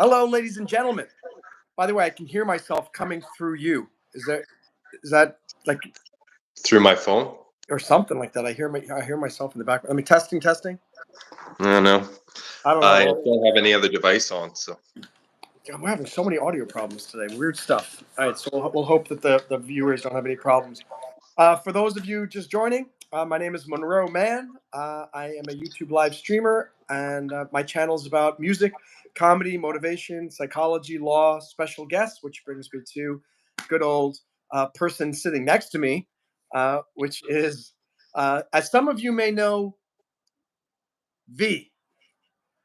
Hello, ladies and gentlemen. By the way, I can hear myself coming through you. Is that like Through my phone? or something like that? I hear myself in the background. I mean, testing. I don't know. I don't I know. don't have any other device on, so. God, we're having so many audio problems today. Weird stuff. All right, so we'll hope that the viewers don't have any problems. For those of you just joining, my name is Monroe Mann. I am a YouTube live streamer, and my channel is about music, comedy, motivation, psychology, law, special guests, which brings me to good old person sitting next to me, which is, as some of you may know, V.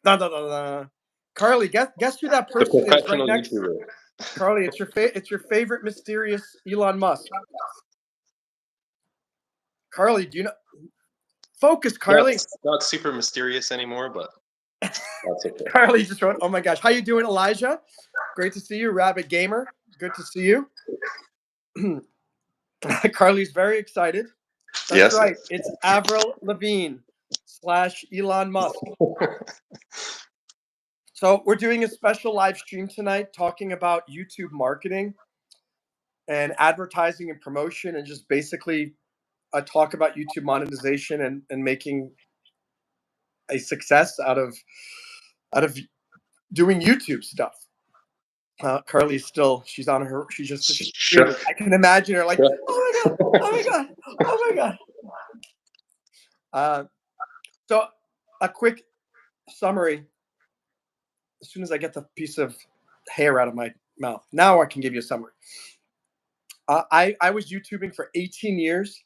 Da, da, da, da. Carly, guess who that The person is right professional next? YouTuber. Carly, it's your favorite mysterious Elon Musk. Carly, do you know? Focus, Carly. That's not super mysterious anymore, but that's okay. Carly just wrote, "Oh my gosh, how you doing, Elijah? Great to see you, Rabbit Gamer. Good to see you." Carly's very excited. That's Yes. right. It's Avril Lavigne / Elon Musk. So we're doing a special live stream tonight talking about YouTube marketing and advertising and promotion, and just basically talk about YouTube monetization and making a success out of doing YouTube stuff. Carly's she's on her, Shook. I can imagine her like, Shook. oh my God, oh my God. So a quick summary, as soon as I get the piece of hair out of my mouth. Now I can give you a summary. I was YouTubing for 18 years,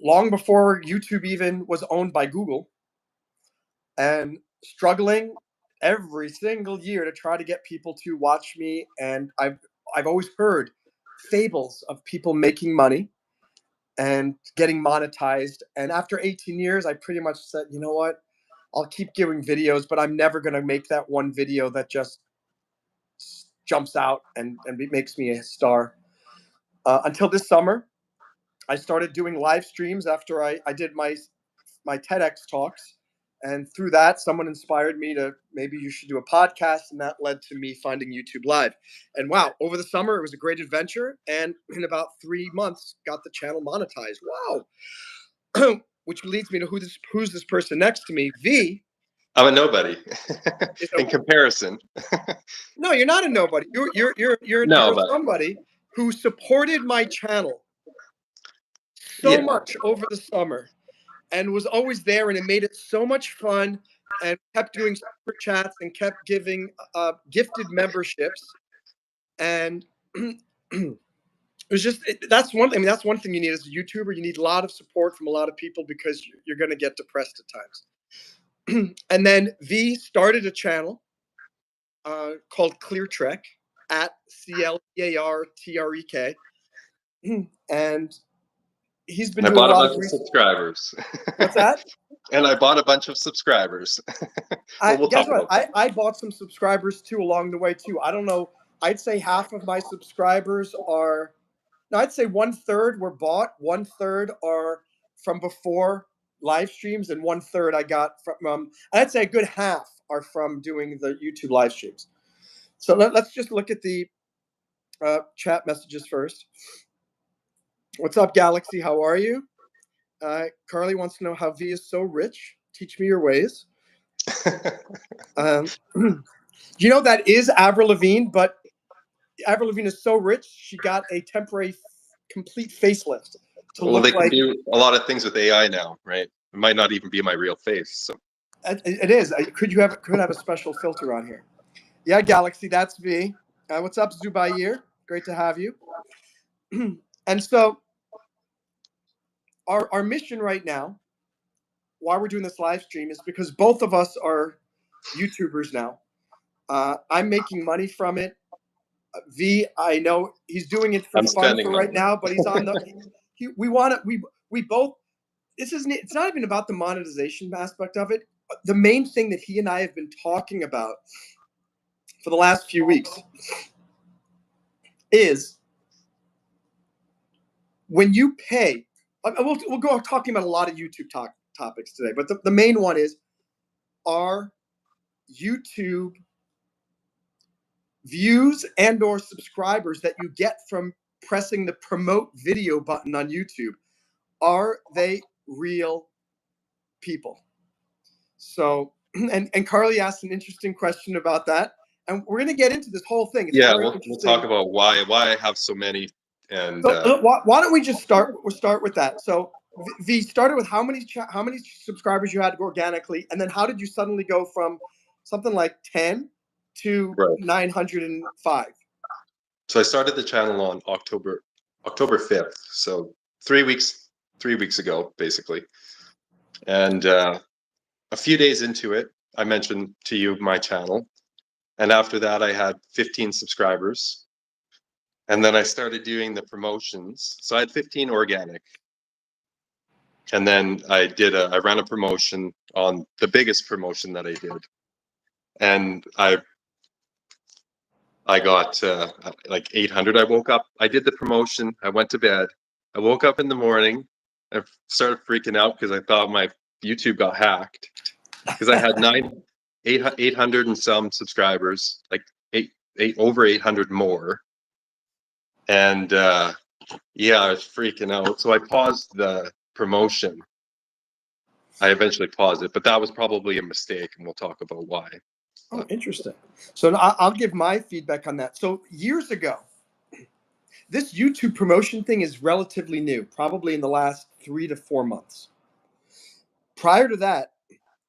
long before YouTube even was owned by Google, and struggling every single year to try to get people to watch me. And I've always heard fables of people making money and getting monetized. And after 18 years, I pretty much said, you know what? I'll keep giving videos, but I'm never going to make that one video that just jumps out and makes me a star. Until this summer, I started doing live streams after I did my TEDx talks. And through that, someone inspired me to, maybe you should do a podcast. And that led to me finding YouTube Live. And wow, over the summer, it was a great adventure. And in about 3 months, got the channel monetized. Wow. Which leads me to who's this person next to me? V. I'm a nobody in comparison. No, you're not a nobody. You're somebody who supported my channel so much over the summer and was always there, and it made it so much fun, and kept doing super chats and kept giving gifted memberships. And it was just, that's one thing. I mean, that's one thing you need as a YouTuber. You need a lot of support from a lot of people, because you're going to get depressed at times. And then V started a channel called ClearTrek, at CLEARTREK. And he's been I doing bought a a lot bunch of of subscribers. What's that? And I bought a bunch of subscribers. Guess what? I bought some subscribers too along the way too. I don't know. I'd say half of my subscribers are, no, I'd say 1/3 were bought, 1/3 are from before live streams, and 1/3 I got from, I'd say a good half are from doing the YouTube live streams. So let's just look at the chat messages first. What's up, Galaxy? How are you? Carly wants to know how V is so rich. Teach me your ways. You know, that is Avril Lavigne, but Avril Lavigne is so rich, she got a temporary complete facelift to Well, look they can like. do a lot of things with AI now, right? It might not even be my real face. So. It is. Could have a special filter on here? Yeah, Galaxy, that's V. What's up, Zubair? Great to have you. And so our mission right now, why we're doing this live stream, is because both of us are YouTubers now. I'm making money from it. V, I know he's doing it for fun for right now, but he's on the. We both. It's not even about the monetization aspect of it. The main thing that he and I have been talking about for the last few weeks is when you pay. We'll go talking about a lot of YouTube topics today, but the main one is, are YouTube views and or subscribers that you get from pressing the promote video button on YouTube, are they real people? So, and Carly asked an interesting question about that, and we're going to get into this whole thing. It's Yeah, very we'll talk interesting. about why I have so many, and So, why don't we just start? We'll start with that. So, V started with how many subscribers you had organically, and then how did you suddenly go from something like 10 to right. 905? So I started the channel on October 5th, so 3 weeks ago, basically. And a few days into it, I mentioned to you my channel, and after that, I had 15 subscribers. And then I started doing the promotions. So I had 15 organic. And then I ran a promotion on the biggest promotion that I did. And I got like 800. I woke up, I did the promotion, I went to bed. I woke up in the morning, I started freaking out because I thought my YouTube got hacked because I had 800 and some subscribers, like over 800 more. And yeah, I was freaking out. So I paused the promotion. I eventually paused it, but that was probably a mistake, and we'll talk about why. Oh, interesting. So I'll give my feedback on that. So years ago, this YouTube promotion thing is relatively new, probably in the last 3 to 4 months. Prior to that,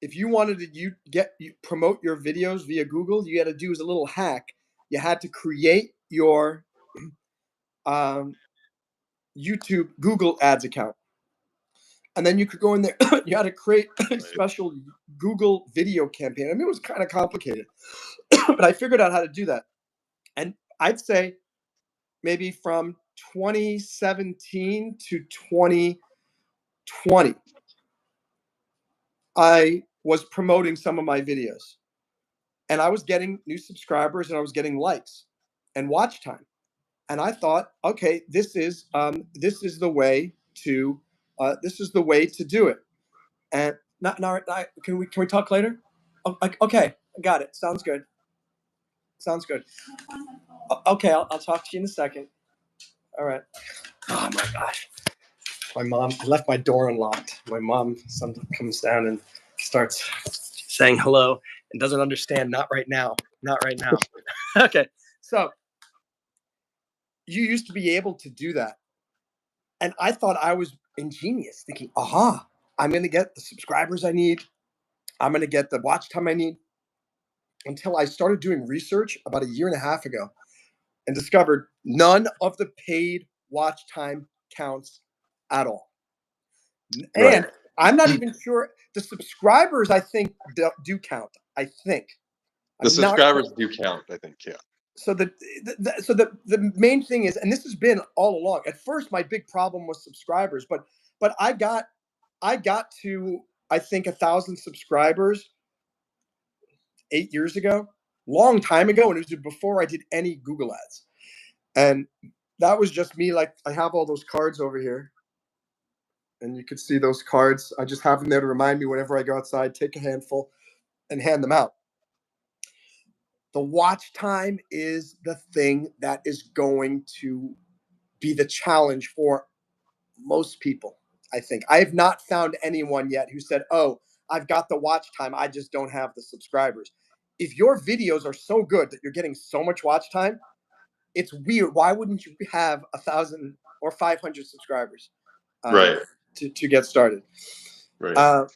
if you wanted to promote your videos via Google, you had to do as a little hack. You had to create your YouTube Google Ads account, and then you could go in there. You had to create a Right. special Google video campaign. I mean, it was kind of complicated, but I figured out how to do that. And I'd say maybe from 2017 to 2020, I was promoting some of my videos, and I was getting new subscribers, and I was getting likes and watch time. And I thought, okay, this is the way to do it. And not can we talk later? Oh, okay, I got it. Sounds good. Sounds good. Okay, I'll talk to you in a second. All right. Oh my gosh. My mom, I left my door unlocked. My mom sometimes comes down and starts saying hello and doesn't understand. Not right now. Not right now. Okay. So you used to be able to do that. And I thought I was ingenious, thinking, aha, I'm going to get the subscribers I need. I'm going to get the watch time I need. Until I started doing research about a year and a half ago and discovered none of the paid watch time counts at all. Right. And I'm not even sure the subscribers, I think, do count. I think. The I'm not. subscribers do count, I think, yeah. So the main thing is, and this has been all along. At first, my big problem was subscribers, but I got to, I think, 1,000 subscribers 8 years ago, long time ago, and it was before I did any Google ads. And that was just me. Like, I have all those cards over here, and you could see those cards. I just have them there to remind me whenever I go outside, take a handful and hand them out. The watch time is the thing that is going to be the challenge for most people. I think I have not found anyone yet who said, "Oh, I've got the watch time. I just don't have the subscribers." If your videos are so good that you're getting so much watch time, it's weird. Why wouldn't you have 1,000 or 500 subscribers Right. to get started? Right.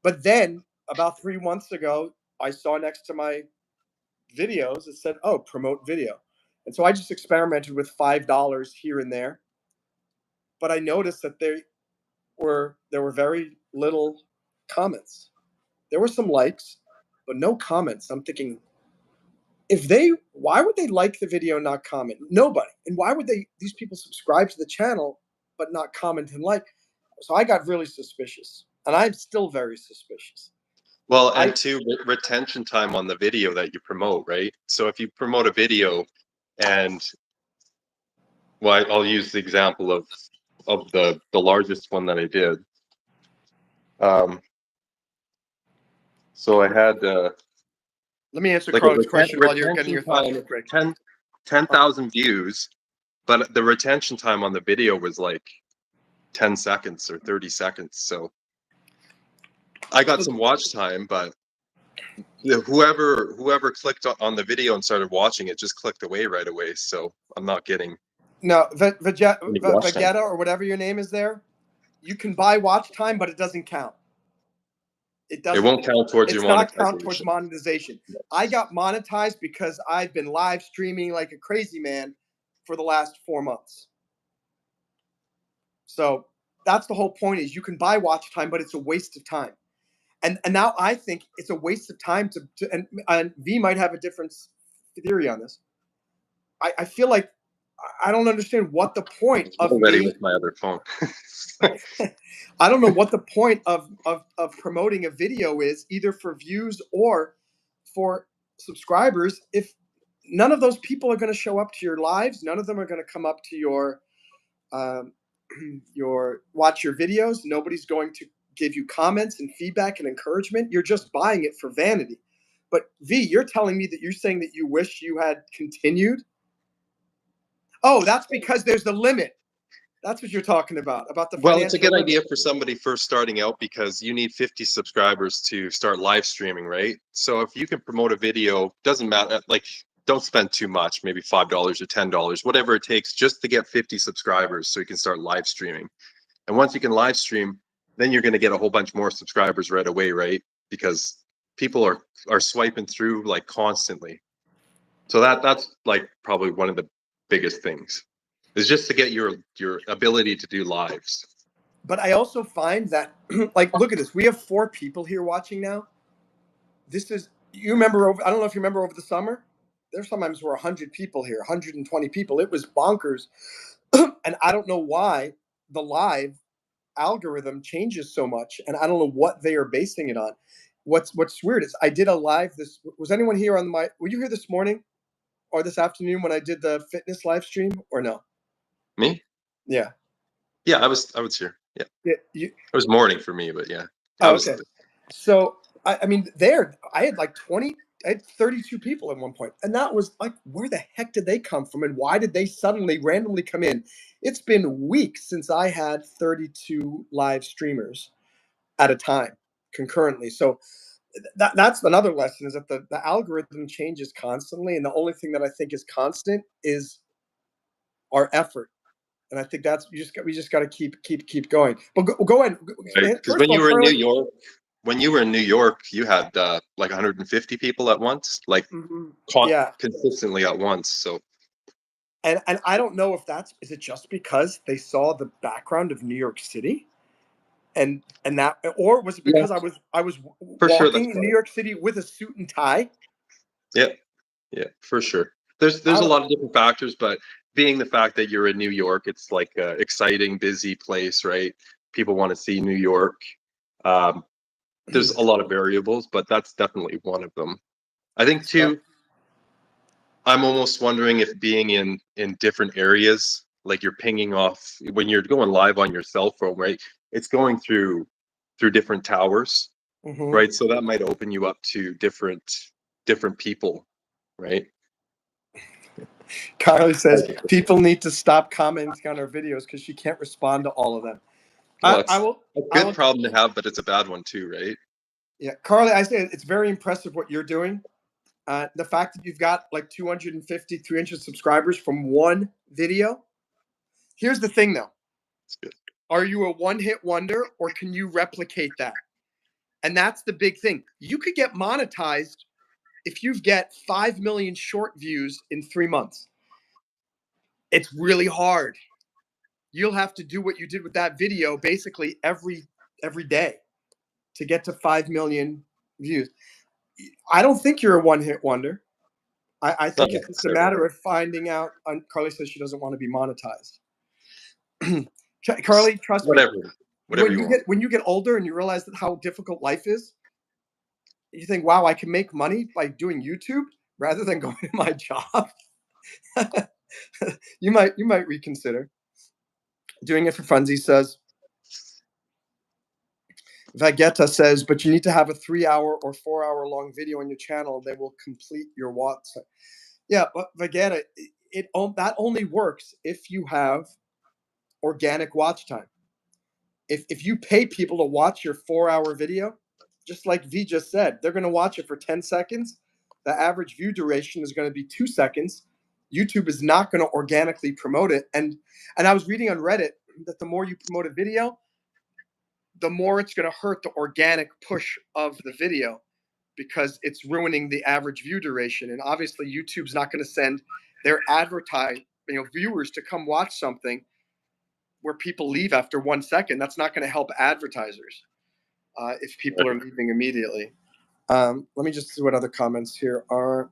But then about 3 months ago, I saw next to my videos it said, "Oh, promote video," and so I just experimented with $5 here and there. But I noticed that there were very little comments. There were some likes, but no comments. I'm thinking, why would they like the video and not comment? Nobody. And why would these people subscribe to the channel but not comment and like? So I got really suspicious, and I'm still very suspicious. Well, I and two, retention time on the video that you promote, right? So if you promote a video, and well, I'll use the example of the largest one that I did. So I had Let me answer Like Carly's question while you're getting retention your thoughts time, real quick. 10,000 views, but the retention time on the video was like 10 seconds or 30 seconds. So I got some watch time, but whoever clicked on the video and started watching it just clicked away right away. So I'm not getting No, any watch time. Vegeta or whatever your name is there, you can buy watch time, but it doesn't count. It It doesn't. won't count towards your It's not count towards monetization. monetization. I got monetized because I've been live streaming like a crazy man for the last 4 months. So that's the whole point, is you can buy watch time, but it's a waste of time. And now I think it's a waste of time and V might have a different theory on this. I feel like I don't understand what the point It's of already me. with my other phone. I don't know what the point of promoting a video is, either for views or for subscribers, if none of those people are going to show up to your lives. None of them are going to come up to um, your watch your videos. Nobody's going to give you comments and feedback and encouragement. You're just buying it for vanity. But V, you're telling me that you're saying that you wish you had continued. Oh, that's because there's the limit. That's what you're talking about the Well, it's a financial good limit. idea for somebody first starting out because you need 50 subscribers to start live streaming, right? So if you can promote a video, doesn't matter, like don't spend too much, maybe $5 or $10, whatever it takes just to get 50 subscribers so you can start live streaming. And once you can live stream, then you're going to get a whole bunch more subscribers right away, right? Because people are swiping through like constantly. So that's like probably one of the biggest things is just to get your ability to do lives. But I also find that, like, look at this. We have 4 people here watching now. This is, you remember, I don't know if you remember over the summer, there's sometimes were 100 people here, 120 people. It was bonkers. And I don't know why the live algorithm changes so much. And I don't know what they are basing it on. What's weird is I did a live was anyone here on my, were you here this morning or this afternoon when I did the fitness live stream or no? Me? Yeah. Yeah, I was here. Yeah. Yeah. It was morning for me, but yeah. I Oh, was okay. So I mean, there I had like 20, I had 32 people at one point, and that was like, where the heck did they come from, and why did they suddenly randomly come in? It's been weeks since I had 32 live streamers at a time concurrently. So that's another lesson, is that the algorithm changes constantly, and the only thing that I think is constant is our effort. And I think that's we just got to keep going. But go ahead. right. Because First when of all, you were in New Curly. York, you had like 150 people at once, like Mhm. Yeah, consistently at once. So and I don't know if is it just because they saw the background of New York City, and that, or was it yeah, because I was for sure that's walking in part New of it. York City with a suit and tie? Yeah, yeah, for sure. There's I a don't. lot of different factors, but being the fact that you're in New York, it's like a exciting, busy place, right? People want to see New York. Um, there's a lot of variables, but that's definitely one of them. I think So, too, I'm almost wondering if being in different areas, like you're pinging off when you're going live on your cell phone, right? It's going through different towers, mhm. right? So that might open you up to different people, right? Carly says people need to stop commenting on our videos because she can't respond to all of them. Well, I it's will. a I good will. problem to have, but it's a bad one too, right? Yeah, Carly, I say it's very impressive what you're doing. The fact that you've got like 250, 300 subscribers from one video. Here's the thing, though. It's good. Are you a one-hit wonder, or can you replicate that? And that's the big thing. You could get monetized if you get 5 million short views in 3 months. It's really hard. You'll have to do what you did with that video basically every day to get to 5 million views. I don't think you're a one-hit wonder. I Not think it's just a necessarily. matter of finding out. Carly says she doesn't want to be monetized. Carly, trust me. Whatever, whatever you want. When you get older and you realize that how difficult life is, you think, "Wow, I can make money by doing YouTube rather than going to my job." You might reconsider doing it for funsies. Says Vegeta says, but you need to have a 3 hour or 4 hour long video on your channel. They will complete your watts. Yeah, but Vegeta, that only works if you have organic watch time. If you pay people to watch your 4 hour video, just like V just said, they're going to watch it for 10 seconds. The average view duration is going to be 2 seconds. YouTube is not going to organically promote it. And I was reading on Reddit that the more you promote a video, the more it's going to hurt the organic push of the video because it's ruining the average view duration. And obviously, YouTube's not going to send their viewers to come watch something where people leave after 1 second. That's not going to help advertisers if people are leaving immediately. Let me just see what other comments here are.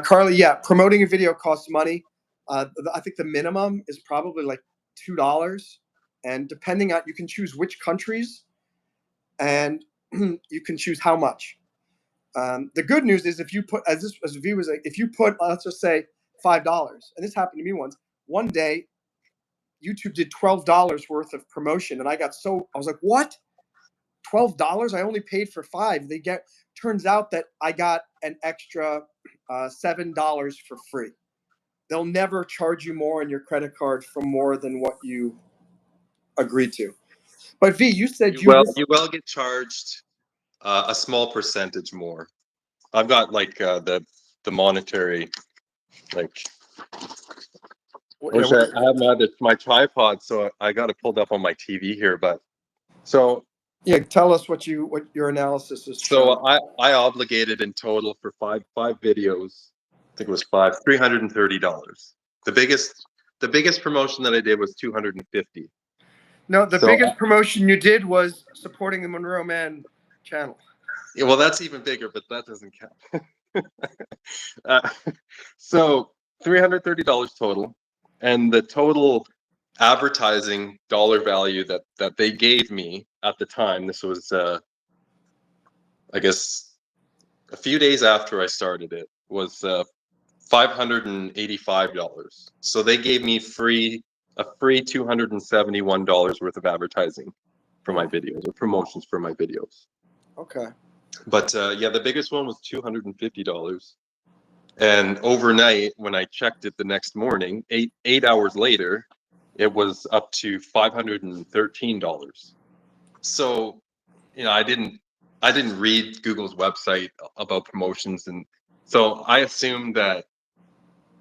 Carly, yeah, promoting a video costs money. I think the minimum is probably like $2. And depending on, you can choose which countries and you can choose how much. The good news is if you put, as a viewer, if you put, let's just say $5, and this happened to me once, one day, YouTube did $12 worth of promotion. And I was like, what? $12? I only paid for $5. Turns out that I got an extra $7 for free. They'll never charge you more on your credit card for more than what you agreed to. But V, you said you will get charged a small percentage more. I've got like the monetary, like I wish I had my tripod, so I got it pulled up on my TV here. But so yeah, tell us what your analysis is. So I obligated in total for five videos. I think it was $330. The biggest promotion that I did was $250. No, the biggest promotion you did was supporting the Monroe Mann channel. Yeah, well, that's even bigger, but that doesn't count. So $330 total, and the total advertising dollar value that they gave me at the time. This was, I guess, a few days after I started it, was $585. So they gave me a free $271 worth of advertising for my videos, or promotions for my videos. Okay. But yeah, the biggest one was $250. And overnight, when I checked it the next morning, eight hours later, it was up to $513. So, I didn't read Google's website about promotions, and so I assumed that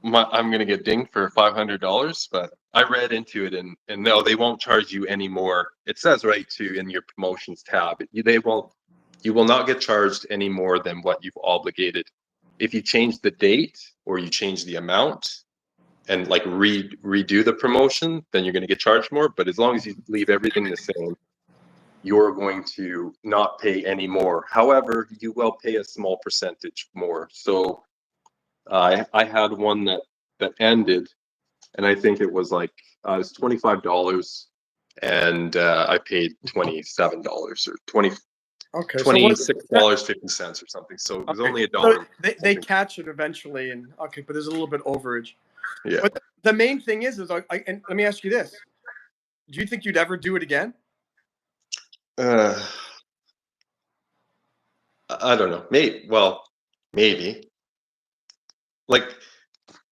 I'm going to get dinged for $500, but I read into it, and no, they won't charge you any more. It says right in your promotions tab, you will not get charged any more than what you've obligated. If you change the date or you change the amount and like redo the promotion, then you're going to get charged more. But as long as you leave everything the same, you're going to not pay any more. However, you will pay a small percentage more. So I had one that ended, and I think it was like it was $25, and I paid $27 or $26.50 or something. So it was only $1. They catch it eventually, and but there's a little bit overage. Yeah. But the main thing is and let me ask you this: do you think you'd ever do it again? I don't know. Maybe. Like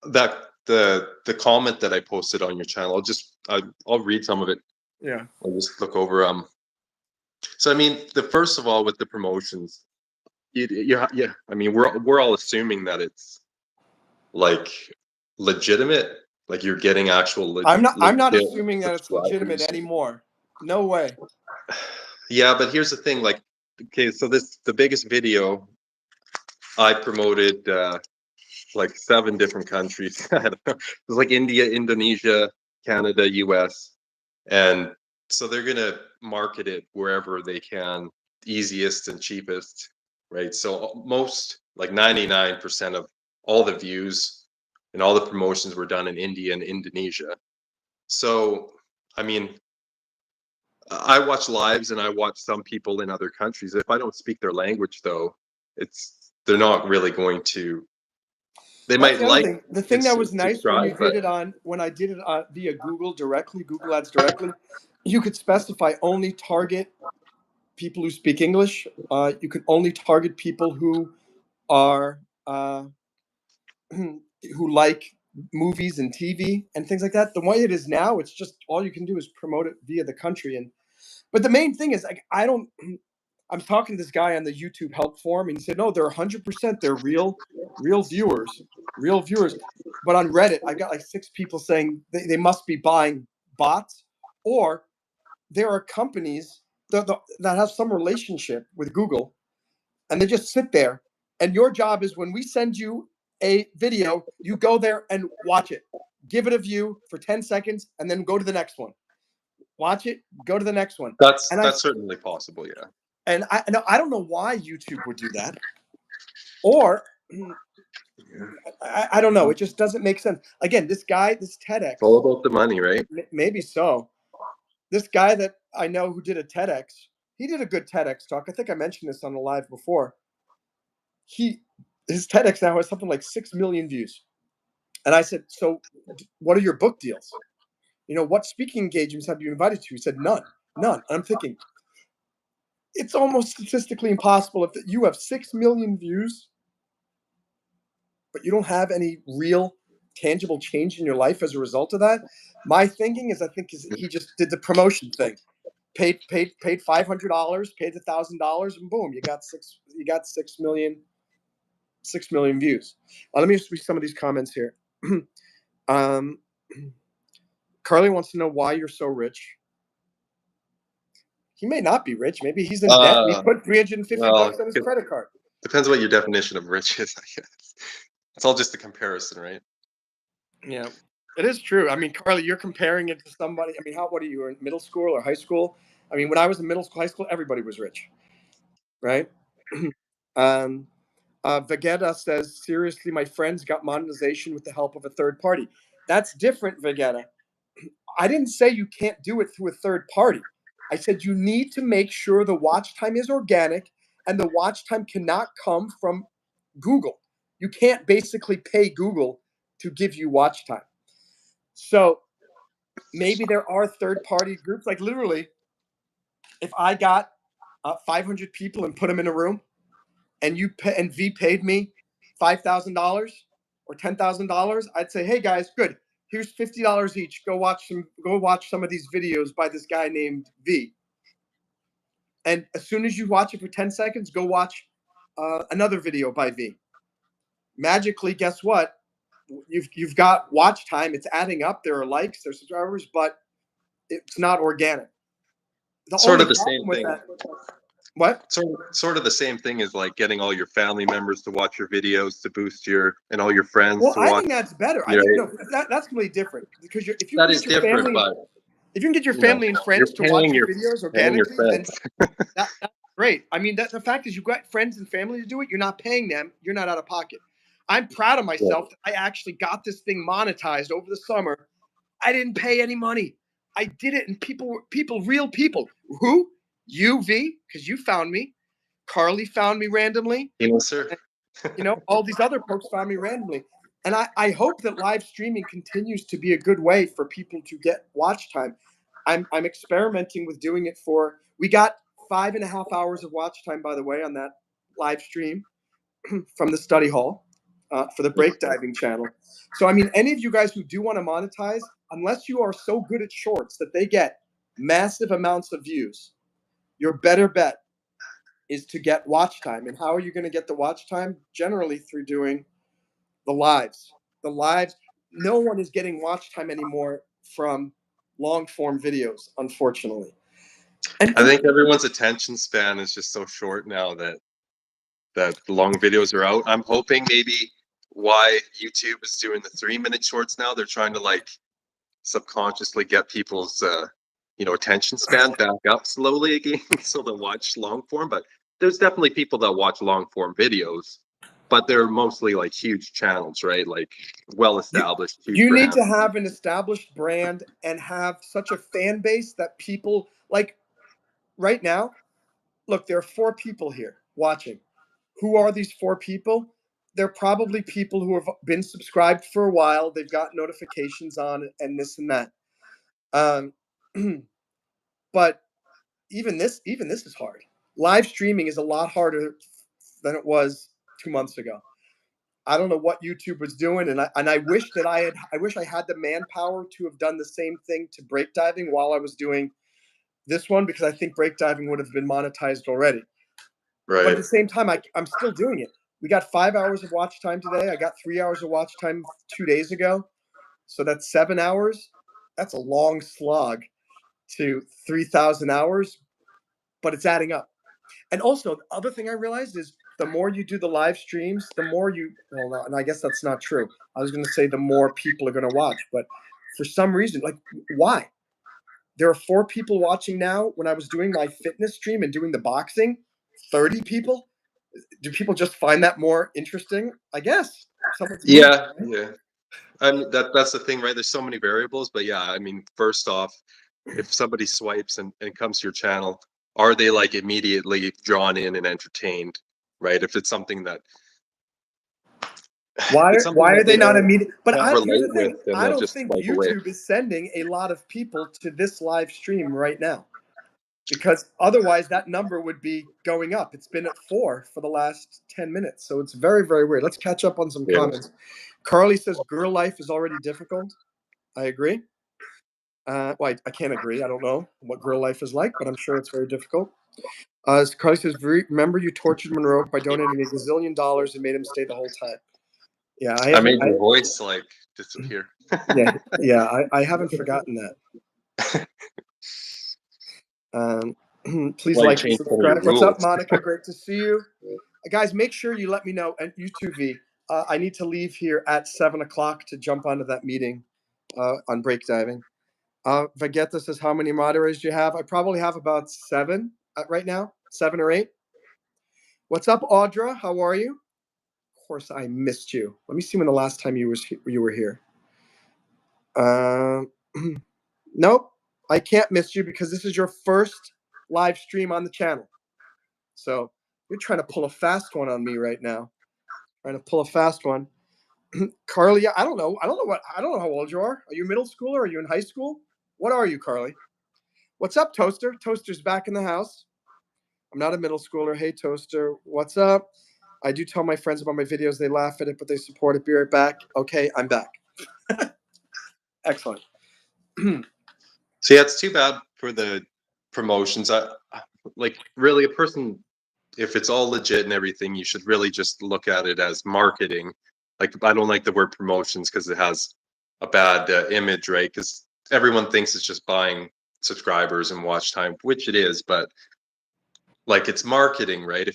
that the comment that I posted on your channel. I'll read some of it. Yeah. I'll just look over. So I mean, first of all, with the promotions, yeah. I mean, we're all assuming that it's like legitimate, like you're getting actual. I'm not assuming that it's legitimate anymore. No way. Yeah, but here's the thing. Like, okay, so the biggest video I promoted. Like 7 different countries. It was like India, Indonesia, Canada, US. And so they're going to market it wherever they can, easiest and cheapest, right? So most, like 99% of all the views and all the promotions were done in India and Indonesia. So, I mean, I watch lives and I watch some people in other countries. If I don't speak their language, though, they're not really going to. They might like the thing that was nice when you did it when I did it via Google Ads directly, you could specify only target people who speak English. You can only target people who are who like movies and TV and things like that. The way it is now, it's just all you can do is promote it via the country. And but the main thing is, like, I don't. I'm talking to this guy on the YouTube help forum, and he said, no, they're 100%. They're real viewers, real viewers. But on Reddit, I got like 6 people saying they must be buying bots, or there are companies that have some relationship with Google, and they just sit there. And your job is, when we send you a video, you go there and watch it, give it a view for 10 seconds, and then go to the next one. Watch it, go to the next one. That's And I certainly possible. Yeah. and I no, I don't know why YouTube would do that, or I don't know. It just doesn't make sense. Again, this guy, this TEDx, It's all about the money, right? maybe so. This guy that I know who did a TEDx, he did a good TEDx talk. I think I mentioned this on the live before. His TEDx now has something like 6 million views. And I said, so what are your book deals? What speaking engagements have you invited to? He said, none. And I'm thinking, it's almost statistically impossible if you have 6 million views, but you don't have any real tangible change in your life as a result of that. My thinking is, he just did the promotion thing. Paid $500, paid $1,000, and boom, you got 6 million views. Let me just read some of these comments here. Carly wants to know why you're so rich. He may not be rich. Maybe he's in debt. And he put 350 bucks on his credit card. Depends what your definition of rich is, I guess. It's all just a comparison, right? Yeah, it is true. I mean, Carly, you're comparing it to somebody. I mean, what are you, in middle school or high school? I mean, when I was in middle school, high school, everybody was rich, right? Vegeta says, seriously, my friends got monetization with the help of a third party. That's different, Vegeta. I didn't say you can't do it through a third party. I said you need to make sure the watch time is organic, and the watch time cannot come from Google. You can't basically pay Google to give you watch time. So maybe there are third party groups. Like, literally, if I got 500 people and put them in a room, and V paid me $5,000 or $10,000, I'd say, hey guys, good. Here's $50 each. Go watch some of these videos by this guy named V. And as soon as you watch it for 10 seconds, go watch another video by V. Magically, guess what? You've got watch time. It's adding up. There are likes, there's subscribers, but it's not organic. The Sort only of the problem same with thing. that. What? Sort of the same thing as like getting all your family members to watch your videos to boost and all your friends Well, to I watch. think that's better. I You think, know, no, that's completely different, because if you that can is get your different, family, but if you can get your you know, family and you're friends to watch paying your your videos paying your organically, then friends. that's great. I mean, the fact is, you've got friends and family to do it. You're not paying them. You're not out of pocket. I'm proud of Yeah. myself that I actually got this thing monetized over the summer. I didn't pay any money. I did it, and real people. Who? You, V, because you found me. Carly found me randomly. You know, sir. All these other folks found me randomly. And I hope that live streaming continues to be a good way for people to get watch time. I'm experimenting with doing it we got 5.5 hours of watch time, by the way, on that live stream from the study hall for the break diving channel. So, I mean, any of you guys who do want to monetize, unless you are so good at shorts that they get massive amounts of views, your better bet is to get watch time. And how are you going to get the watch time? Generally through doing the lives. The lives. No one is getting watch time anymore from long form videos, unfortunately. And I think everyone's attention span is just so short now that the long videos are out. I'm hoping maybe why YouTube is doing the 3-minute shorts now. They're trying to like subconsciously get people's attention span back up slowly again, so they'll watch long form. But there's definitely people that watch long form videos, but they're mostly like huge channels, right? Like well established huge you need brands. to have an established brand and have such a fan base that people like. Right now, look, there are 4 people here watching. Who are these 4 people? They're probably people who have been subscribed for a while. They've got notifications on and this and that. But even this is hard. live streaming is a lot harder than it was 2 months ago. I don't know what YouTube was doing, and I wish that I wish I had the manpower to have done the same thing to breakdiving while I was doing this one, because I think breakdiving would have been monetized already. But at Right. the same time, I'm still doing it. We got 5 hours of watch time today. I got 3 hours of watch time 2 days ago. So that's 7 hours. That's a long slog to 3,000 hours, but it's adding up. And also, the other thing I realized is the more you do the live streams, the more well, and I guess that's not true. I was going to say the more people are going to watch, but for some reason, like, why? There are 4 people watching now. When I was doing my fitness stream and doing the boxing, 30 people. Do people just find that more interesting? I guess someone's moving. Yeah, yeah. That's the thing, right? There's so many variables, but yeah, I mean, first off, if somebody swipes and comes to your channel, are they like immediately drawn in and entertained, right? If it's something that Why it's something why that are they not immediate? But don't here's relate the with, thing: then I they'll don't just think swipe away. YouTube is sending a lot of people to this live stream right now, because otherwise that number would be going up. It's been at 4 for the last 10 minutes, so it's very, very weird. Let's catch up on some Yeah. comments. Carly says girl life is already difficult. I agree. Well, I can't agree. I don't know what girl life is like, but I'm sure it's very difficult. Carly says, remember you tortured Monroe by donating a gazillion dollars and made him stay the whole time. Yeah, I I haven't. made your voice like disappear. Yeah, I haven't forgotten that. Please Well, you like and changed some of your subscribe. What's up, rules. Monica? Great to see you. Guys, make sure you let me know. And U2V, I need to leave here at 7 o'clock to jump onto that meeting on breakdiving. Vegeta says, how many moderators do you have? I probably have about 7 right now, 7 or 8. What's up, Audra? How are you? Of course, I missed you. Let me see when the last time you were here. Nope, I can't miss you because this is your first live stream on the channel. So you're trying to pull a fast one on me right now. Trying to pull a fast one. Carly, I don't know. I don't know how old you are. Are you middle schooler? Are you in high school? What are you, Carly? What's up, Toaster? Toaster's back in the house. I'm not a middle schooler. Hey, Toaster. What's up? I do tell my friends about my videos. They laugh at it, but they support it. Be right back. Okay, I'm back. Excellent. So yeah, it's too bad for the promotions. I like really a person, if it's all legit and everything, you should really just look at it as marketing. Like I don't like the word promotions because it has a bad image, right? Because everyone thinks it's just buying subscribers and watch time, which it is, but like it's marketing, right?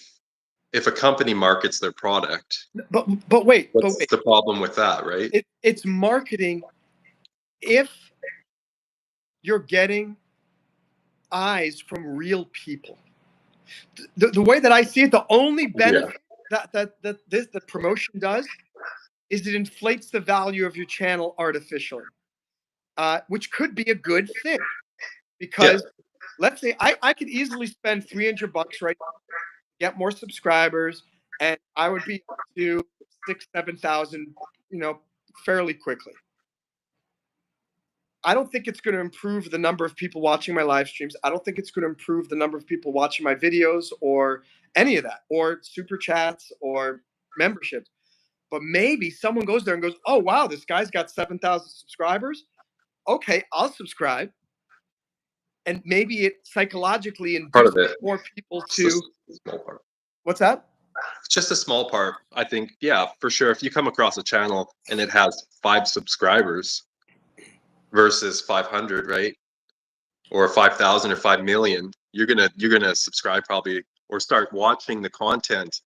If a company markets their product, But wait. what's the problem with that, right? It's marketing if you're getting eyes from real people. The way that I see it, the only benefit that the promotion does is it inflates the value of your channel artificially, which could be a good thing, Yeah. because let's say I could easily spend $300 right now, get more subscribers, and I would be up to 6,000-7,000, fairly quickly. I don't think it's going to improve the number of people watching my live streams. I don't think it's going to improve the number of people watching my videos or any of that, or super chats or memberships. But maybe someone goes there and goes, oh, wow, this guy's got 7,000 subscribers. Okay, I'll subscribe. And maybe it psychologically Part of induces it. more people Just to. a small part. What's that? Just a small part. I think, yeah, for sure. If you come across a channel and it has 5 subscribers versus 500, right? Or 5,000 or 5 million, you're gonna subscribe probably or start watching the content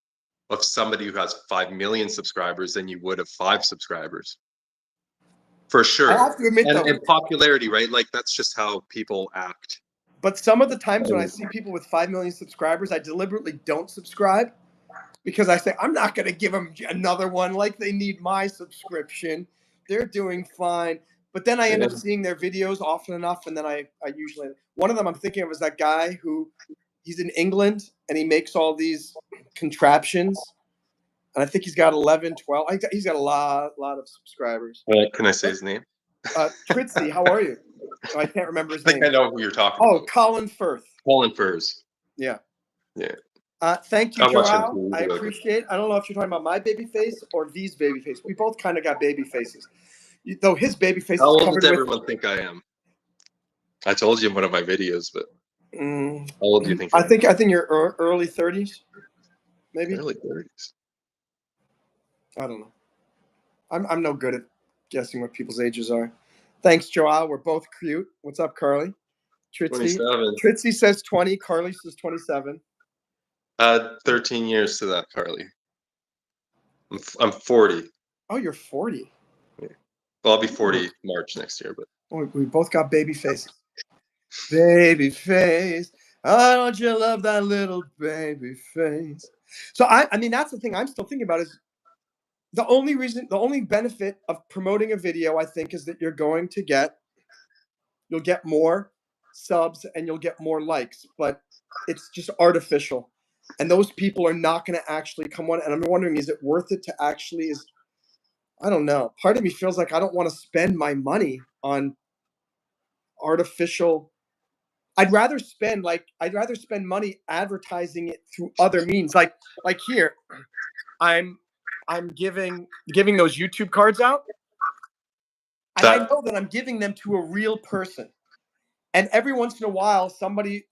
of somebody who has 5 million subscribers than you would have 5 subscribers. For I sure. have to admit, though, And popularity, right? Like that's just how people act. but some of the times when I see people with 5 million subscribers, I deliberately don't subscribe, because I say, I'm not going to give them another one. Like, they need my subscription. They're doing fine. But then I end up seeing their videos often enough. And then I usually, one of them I'm thinking of is that guy who, he's in England and he makes all these contraptions. And I think he's got 11, 12. He's got a lot of subscribers. Can I say his name? Tritzy, how are you? Oh, I can't remember his I think name. I know who you're talking Oh, about. Colin Firth. Colin Furs. Yeah. Yeah. Thank you, I'm watching Joao. too. I appreciate. I don't know if you're talking about my baby face or these baby face. We both kind of got baby faces, though his baby face How is old covered does with. everyone think I am? I told you in one of my videos, but Mm, how old do you think I I am? think you're early 30s, maybe. Early 30s. I don't know. I'm no good at guessing what people's ages are. Thanks, Joao. We're both cute. What's up, Carly? Tritzy. 27. Tritzy says 20. Carly says 27. 13 years to that, Carly. I'm 40. Oh, you're 40. Yeah. Well, I'll be Ooh. 40 March next year, but Oh, we both got baby faces. Baby face. Oh, don't you love that little baby face? So I mean, that's the thing I'm still thinking about is the only benefit of promoting a video, I think, is that you'll get more subs and you'll get more likes, but it's just artificial. And those people are not going to actually come on. And I'm wondering, is it worth it to actually I don't know. Part of me feels like I don't want to spend my money on artificial. I'd rather spend money advertising it through other means. Like here, I'm I'm giving those YouTube cards out, and I that know that I'm giving them to a real person. And every once in a while, somebody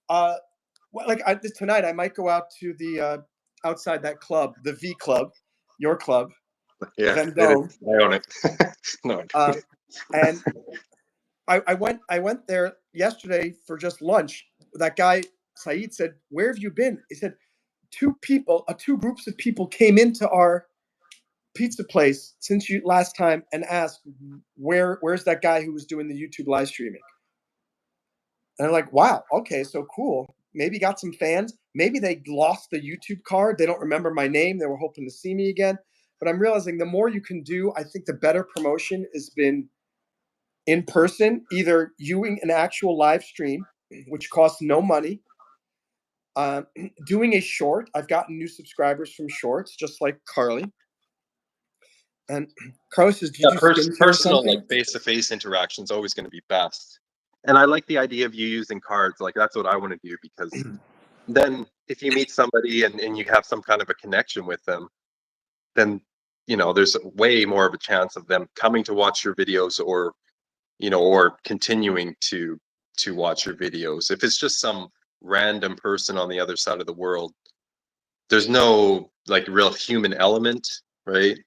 tonight I might go out to the outside that club, the V Club, your club, yeah, it Vendome, is. I own it. No. and I went there yesterday for just lunch. That guy Saeed said, "Where have you been?" He said, two groups of people came into our pizza place since you last time and asked where's that guy who was doing the YouTube live streaming." And I'm like, wow, okay, so cool. Maybe got some fans. Maybe they lost the YouTube card. They don't remember my name. They were hoping to see me again. But I'm realizing the more you can do, I think the better promotion has been in person, either doing an actual live stream, which costs no money, uh, doing a short. I've gotten new subscribers from shorts, just like Carly. And Carly says, "Did Yeah, you do skincare or personal, like something?" face-to-face interaction is always going to be best. And I like the idea of you using cards. Like that's what I want to do because then if you meet somebody and you have some kind of a connection with them, then there's way more of a chance of them coming to watch your videos or continuing to watch your videos. If it's just some random person on the other side of the world, there's no like real human element, right?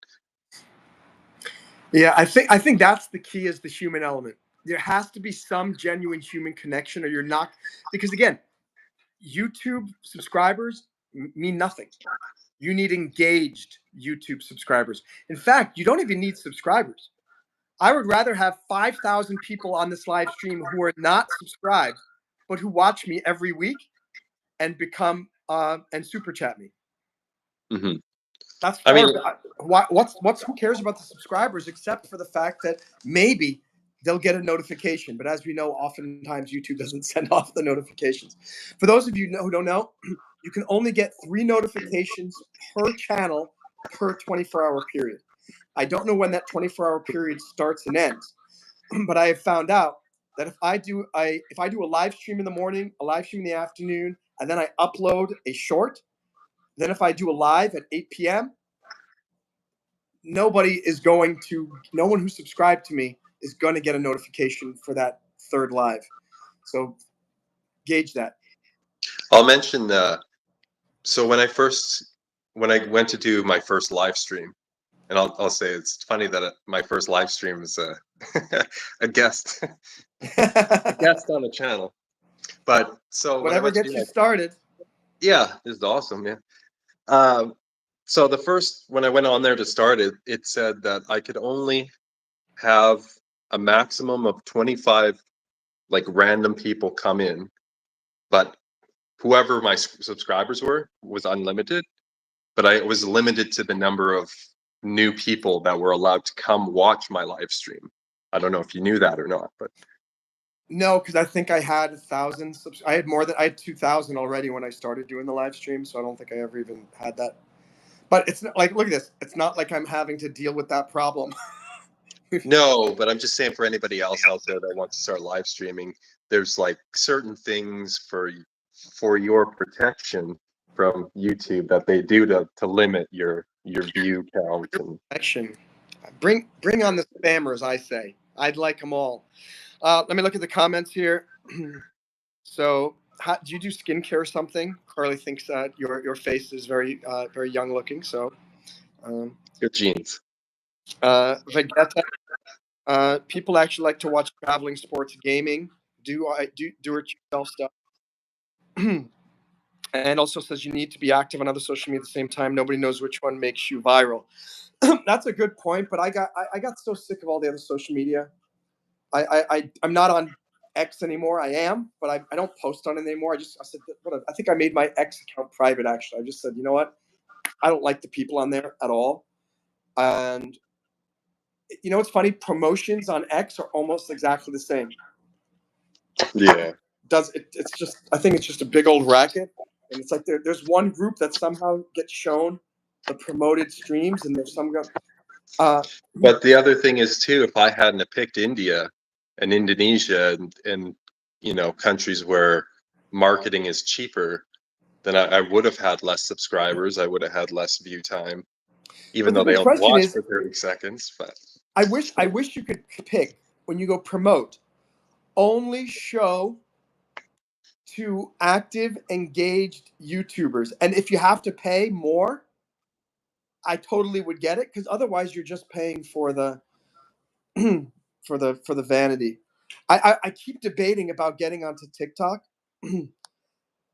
Yeah, I think that's the key is the human element. There has to be some genuine human connection, or you're not. Because again, YouTube subscribers mean nothing. You need engaged YouTube subscribers. In fact, you don't even need subscribers. I would rather have 5,000 people on this live stream who are not subscribed, but who watch me every week and become and super chat me. Hmm. That's I mean, far. What's who cares about the subscribers except for the fact that maybe they'll get a notification. But as we know, oftentimes YouTube doesn't send off the notifications. For those of you who don't know, you can only get 3 notifications per channel per 24-hour period. I don't know when that 24-hour period starts and ends, but I have found out that if I do a live stream in the morning, a live stream in the afternoon, and then I upload a short, then if I do a live at 8 p.m., no one who subscribed to me is going to get a notification for that third live. So gauge that. I'll mention so when I went to do my first live stream, and I'll say it's funny that my first live stream is a guest a guest on the channel. But so when I Whatever went to gets do you my started. yeah, this is awesome, yeah. So the first when I went on there to start it, it said that I could only have a maximum of 25 like random people come in, but whoever my subscribers were was unlimited. But I was limited to the number of new people that were allowed to come watch my live stream. I don't know if you knew that or not, but No, because I think I had 1,000. I had 2,000 already when I started doing the live stream, so I don't think I ever even had that. But it's not like, look at this. It's not like I'm having to deal with that problem. no, but I'm just saying for anybody else out there that wants to start live streaming, there's like certain things for your protection from YouTube that they do to limit your view count. And Action. Bring on the spammers, I say. I'd like them all. Let me look at the comments here. So, do you do skincare or something? Carly thinks that your face is very very young looking. So, good genes. Vegeta, people actually like to watch traveling, sports, gaming. Do it yourself stuff? And also says you need to be active on other social media at the same time. Nobody knows which one makes you viral. That's a good point, but I got so sick of all the other social media. I'm not on X anymore. I am, but I don't post on it anymore. I said I think I made my X account private. Actually, I just said, you know what, I don't like the people on there at all. And you know what's funny? Promotions on X are almost exactly the same. Yeah. It's just, I think it's just a big old racket, and it's like there's one group that somehow gets shown the promoted streams, and there's some But the other thing is too, if I hadn't have picked India and Indonesia and you know, countries where marketing is cheaper, then I would have had less subscribers. I would have had less view time, even But the though they big only question watch is, for 30 seconds. But I wish you could pick when you go promote, only show to active, engaged YouTubers. And if you have to pay more, I totally would get it, because otherwise you're just paying for the for the vanity. I keep debating about getting onto TikTok,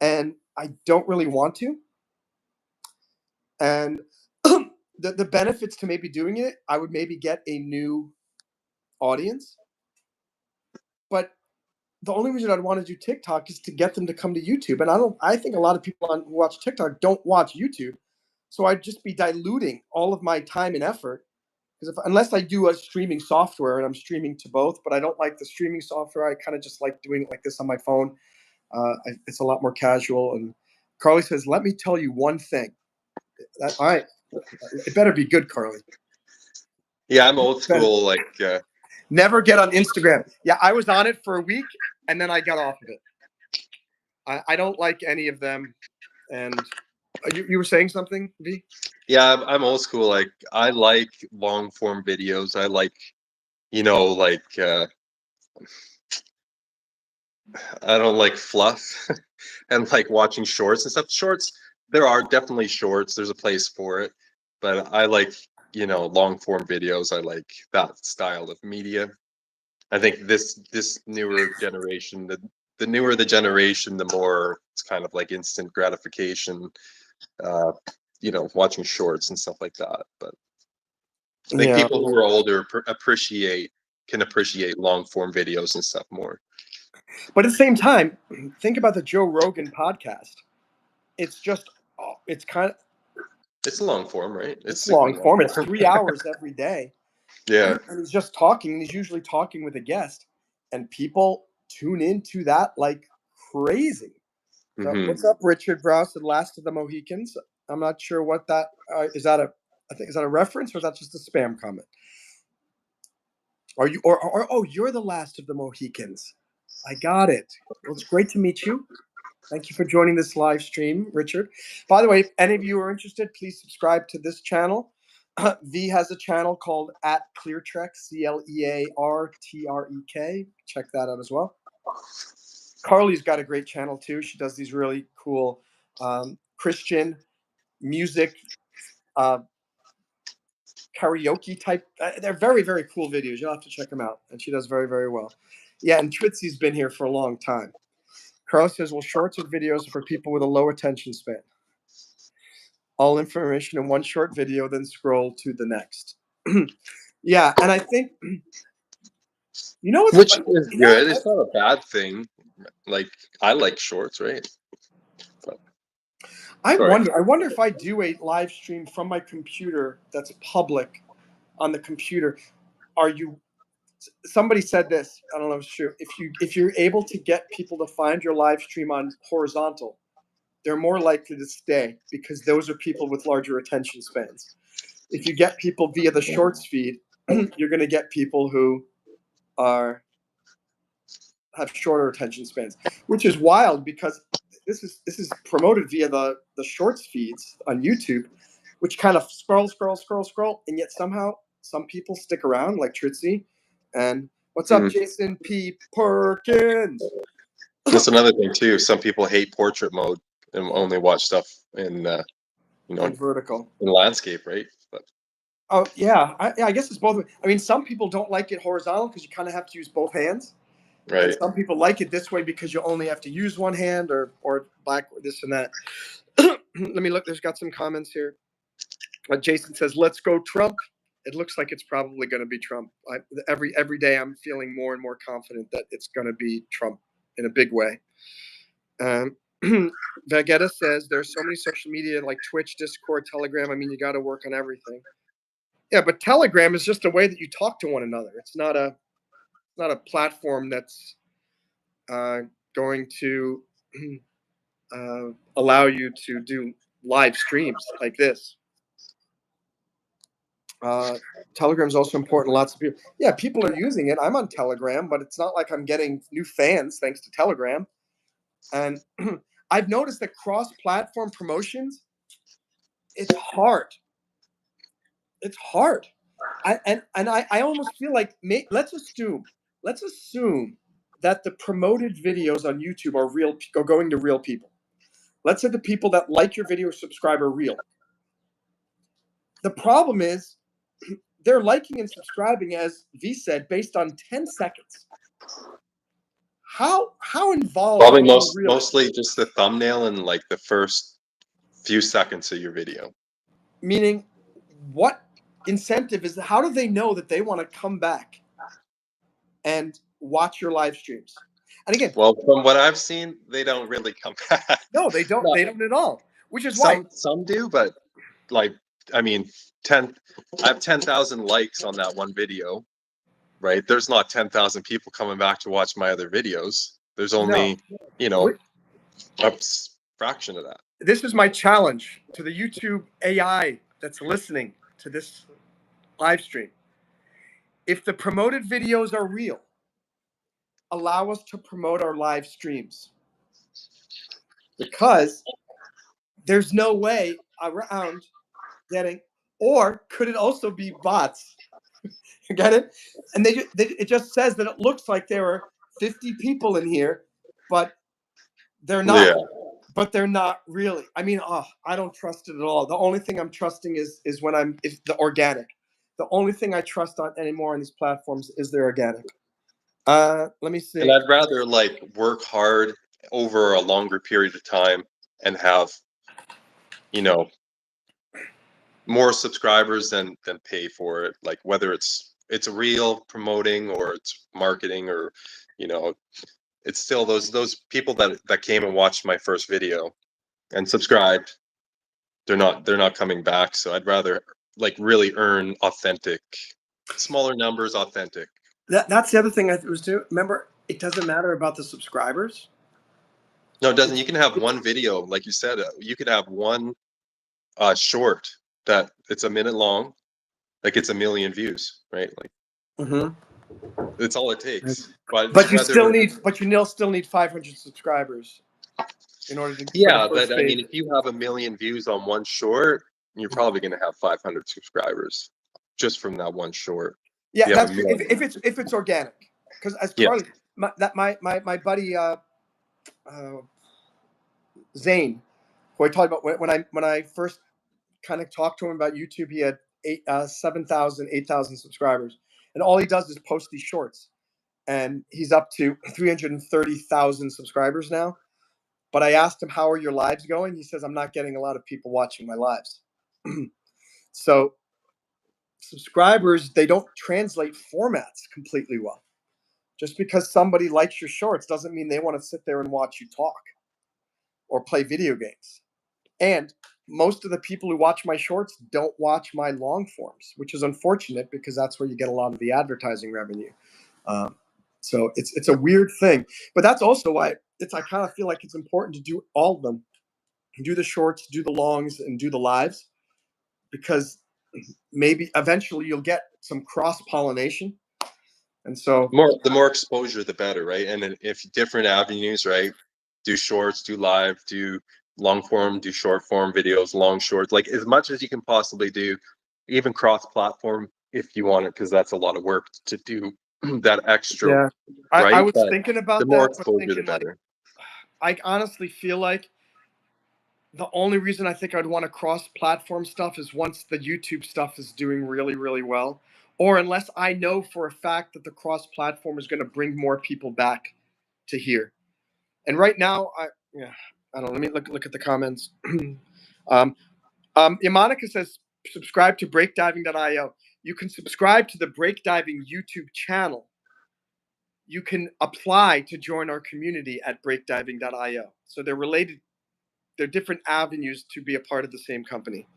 and I don't really want to. And the benefits to maybe doing it, I would maybe get a new audience. But the only reason I'd want to do TikTok is to get them to come to YouTube. And I think a lot of people who watch TikTok don't watch YouTube. So I'd just be diluting all of my time and effort, because unless I do a streaming software and I'm streaming to both, but I don't like the streaming software. I kind of just like doing it like this on my phone. It's a lot more casual. And Carly says, "Let me tell you one thing." All right, it better be good, Carly. yeah, I'm old school. Like Never get on Instagram. Yeah, I was on it for a week and then I got off of it. I don't like any of them. And you were saying something, V? yeah, I'm old school. Like I like long form videos. I like, you know, like I don't like fluff and like watching shorts and stuff. Shorts, there are definitely shorts. There's a place for it, but I like, you know, long form videos. I like that style of media. I think this newer generation, the newer the generation, the more it's kind of like instant gratification. Uh, you know, watching shorts and stuff like that. But I think Yeah. people who are older can appreciate long form videos and stuff more. But at the same time, think about the Joe Rogan podcast. It's just, it's kind of, It's long form, right? It's it's super long long form. It's form. 3 hours every day. Yeah. And he's just talking. And he's usually talking with a guest. And people tune into that like crazy. So, Hmm. what's up, Richard Browse, the last of the Mohicans? I'm not sure what that is. I think, is that a reference, or is that just a spam comment? Are you, or oh, you're the last of the Mohicans. I got it. Well, it's great to meet you. Thank you for joining this live stream, Richard. By the way, if any of you are interested, please subscribe to this channel. V has a channel called at Cleartrek, ClearTrek. Check that out as well. Carly's got a great channel too. She does these really cool Christian music, uh, karaoke type. They're very, very cool videos. You'll have to check them out. And she does very, very well. Yeah, and Tritzy's been here for a long time. Carl says, well, shorts are videos for people with a low attention span. All information in one short video, then scroll to the next. Yeah, and I think, you know what's Which funny? is You know good. what? It's not a bad thing. Like I like shorts, right? But, sorry. I wonder if I do a live stream from my computer that's public on the computer. Are you, somebody said this, I don't know if it's true. If you're able to get people to find your live stream on horizontal, they're more likely to stay, because those are people with larger attention spans. If you get people via the shorts feed, you're going to get people who have shorter attention spans, which is wild, because this is promoted via the shorts feeds on YouTube, which kind of scroll, and yet somehow some people stick around, like Tritzy. And what's up, Jason P. Perkins? That's another thing too. Some people hate portrait mode and only watch stuff in in vertical, in landscape, right? But oh yeah, I guess it's both. I mean, some people don't like it horizontal because you kind of have to use both hands. And right. some people like it this way because you only have to use one hand or back this and that. Let me look. There's got some comments here. Jason says, "Let's go Trump." It looks like it's probably going to be Trump. Every day I'm feeling more and more confident that it's going to be Trump in a big way. Vegeta says there's so many social media like Twitch, Discord, Telegram. I mean, you got to work on everything. Yeah, but Telegram is just a way that you talk to one another. It's not a platform that's going to allow you to do live streams like this. Telegram is also important. Lots of people, yeah, people are using it. I'm on Telegram, but it's not like I'm getting new fans thanks to Telegram. And I've noticed that cross-platform promotions, it's hard. It's hard. I almost feel like let's assume that the promoted videos on YouTube are going to real people. Let's say the people that like your video or subscribe are real. The problem is they're liking and subscribing, as V said, based on 10 seconds. How involved Probably are you really? mostly just the thumbnail and like the first few seconds of your video. Meaning, what incentive is? How do they know that they want to come back and watch your live streams? And again, well, from what I've seen, they don't really come back. No, they don't. No. They don't at all. Which is why Some do, but like I mean, I have 10,000 likes on that one video, right? There's not 10,000 people coming back to watch my other videos. There's only a fraction of that. This is my challenge to the YouTube AI that's listening to this live stream. If the promoted videos are real, allow us to promote our live streams. Because there's no way around getting, or could it also be bots? Get it? And it just says that it looks like there are 50 people in here, but they're not. Yeah. But they're not really. I mean, I don't trust it at all. The only thing I'm trusting is when if the organic. The only thing I trust on anymore on these platforms is their organic. Let me see. And I'd rather like work hard over a longer period of time and have, more subscribers than pay for it. Like whether it's real promoting or it's marketing or, it's still those people that came and watched my first video and subscribed. They're not coming back. So I'd rather like really earn authentic, smaller numbers, authentic. That's the other thing I was doing. Remember, it doesn't matter about the subscribers. No, it doesn't. You can have one video, like you said. You could have one short that it's a minute long, like it's 1 million views, right? Like it's all it takes. But you still need 500 subscribers in order to. Yeah, but I mean, if you have 1 million views on one short, you're probably going to have 500 subscribers just from that one short. Yeah, that's if it's organic. Because as Carly, my buddy Zane, who I talked about when I first kind of talked to him about YouTube, he had 7,000, 8,000 subscribers, and all he does is post these shorts, and he's up to 330,000 subscribers now. But I asked him, how are your lives going? He says, I'm not getting a lot of people watching my lives. So subscribers, they don't translate formats completely well. Just because somebody likes your shorts doesn't mean they want to sit there and watch you talk or play video games. And most of the people who watch my shorts don't watch my long forms, which is unfortunate because that's where you get a lot of the advertising revenue. So it's a weird thing, but that's also why I kind of feel like it's important to do all of them, do the shorts, do the longs, and do the lives, because maybe eventually you'll get some cross pollination. And so the more exposure, the better, right? And then if different avenues, right? do shorts, do live, do long form, do short form videos, long shorts, like as much as you can possibly do, even cross platform if you want it, because that's a lot of work to do that extra, Yeah. I right? was But thinking the about more that, but exposure, the thinking like, better. I honestly feel like the only reason I think I'd want to cross platform stuff is once the YouTube stuff is doing really, really well. Or unless I know for a fact that the cross platform is going to bring more people back to here. And right now, I don't know. Let me look at the comments. Monica says, subscribe to breakdiving.io. You can subscribe to the Breakdiving YouTube channel. You can apply to join our community at breakdiving.io. So they're related. They're different avenues to be a part of the same company.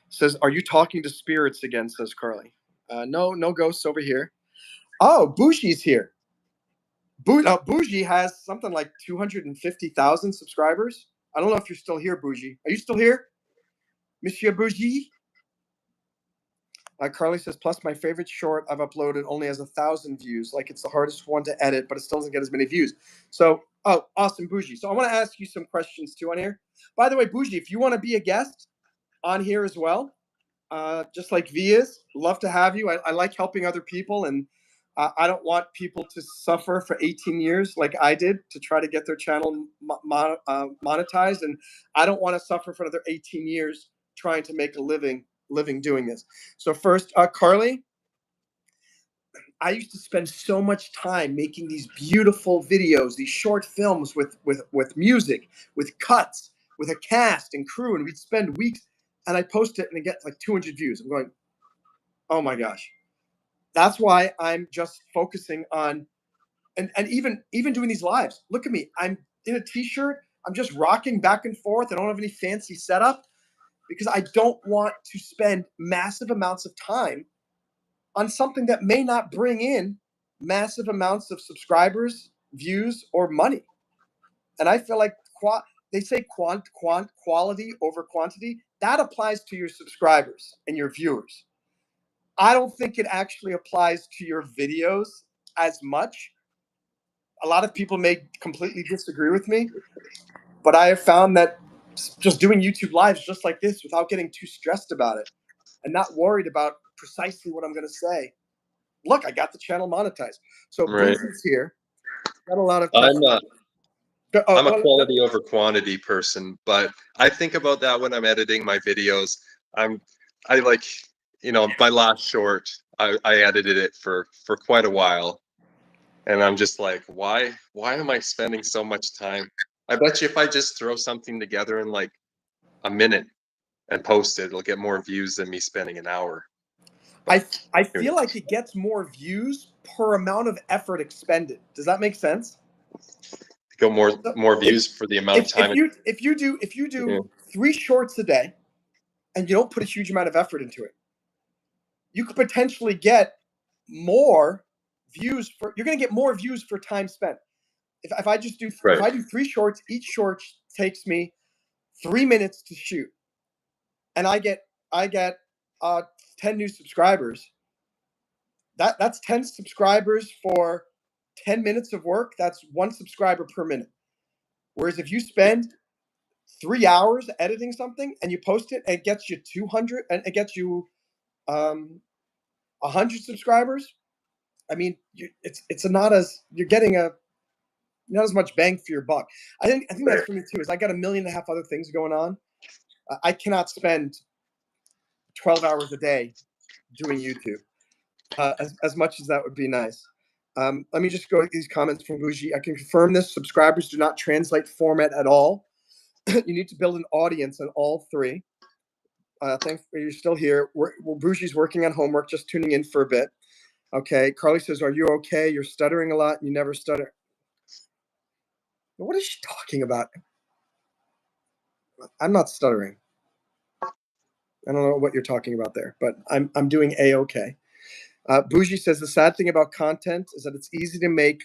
Says, are you talking to spirits again? Says Carly. No, no ghosts over here. Oh, Bougie's here. Bougie has something like 250,000 subscribers. I don't know if you're still here, Bougie. Are you still here, Monsieur Bougie? Carly says, plus my favorite short I've uploaded only has 1,000 views. Like it's the hardest one to edit, but it still doesn't get as many views. So, oh, awesome, Bougie. So I want to ask you some questions too on here. By the way, Bougie, if you want to be a guest on here as well, just like V is, love to have you. I like helping other people, and I don't want people to suffer for 18 years like I did to try to get their channel monetized, and I don't want to suffer for another 18 years trying to make a living doing this. So first, Carly, I used to spend so much time making these beautiful videos, these short films with music, with cuts, with a cast and crew, and we'd spend weeks. And I post it and it gets like 200 views. I'm going, oh my gosh. That's why I'm just focusing on and even doing these lives. Look at me. I'm in a t-shirt. I'm just rocking back and forth. I don't have any fancy setup because I don't want to spend massive amounts of time on something that may not bring in massive amounts of subscribers, views, or money. And I feel like they say quality over quantity. That applies to your subscribers and your viewers. I don't think it actually applies to your videos as much. A lot of people may completely disagree with me, but I have found that just doing YouTube lives just like this without getting too stressed about it and not worried about precisely what I'm going to say. Look, I got the channel monetized. So Right. Boozie's here. Got a lot of I'm questions. I'm a quality over quantity person, but I think about that when I'm editing my videos. I like, my last short, I edited it for quite a while, and I'm just like, why am I spending so much time? I bet you if I just throw something together in like a minute and post it, it'll get more views than me spending an hour. But I feel like it gets more views per amount of effort expended. Does that make sense? go So more views for the amount of time. if you do Yeah, 3 shorts a day and you don't put a huge amount of effort into it, you could potentially get more views for. You're going to get more views for time spent. If I just do if right. I do 3 shorts, each short takes me 3 minutes to shoot, and I get 10 new subscribers. That's 10 subscribers for 10 minutes of work. That's 1 subscriber per minute. Whereas if you spend 3 hours editing something and you post it, and it gets you 200 and it gets you 100 subscribers. I mean, it's not as you're getting not as much bang for your buck. I think that's for me too. Is I got 1.5 million other things going on. I cannot spend 12 hours a day doing YouTube. As much as that would be nice. Let me just go with these comments from Bougie. I can confirm this. Subscribers do not translate format at all. You need to build an audience on all three. Thanks for you're still here. Bougie's working on homework, just tuning in for a bit. Okay. Carly says, are you okay? You're stuttering a lot and you never stutter. What is she talking about? I'm not stuttering. I don't know what you're talking about there, but I'm doing a-okay. Bougie says the sad thing about content is that it's easy to make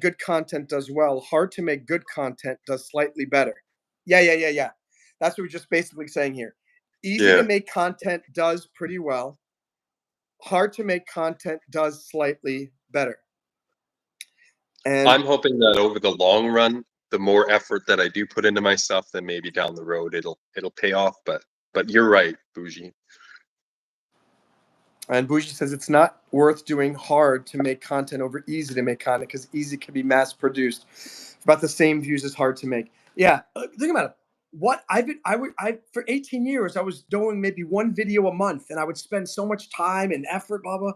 good content does well. Hard to make good content does slightly better. Yeah. That's what we're just basically saying here. Easy to Yeah. make content does pretty well. Hard to make content does slightly better. And I'm hoping that over the long run, the more effort that I do put into my stuff, then maybe down the road it'll pay off. But you're right, Bougie. Bougie says it's not worth doing hard to make content over easy to make content because easy can be mass produced. It's about the same views as hard to make. Yeah, think about it. What I for 18 years I was doing maybe one video a month, and I would spend so much time and effort, blah blah,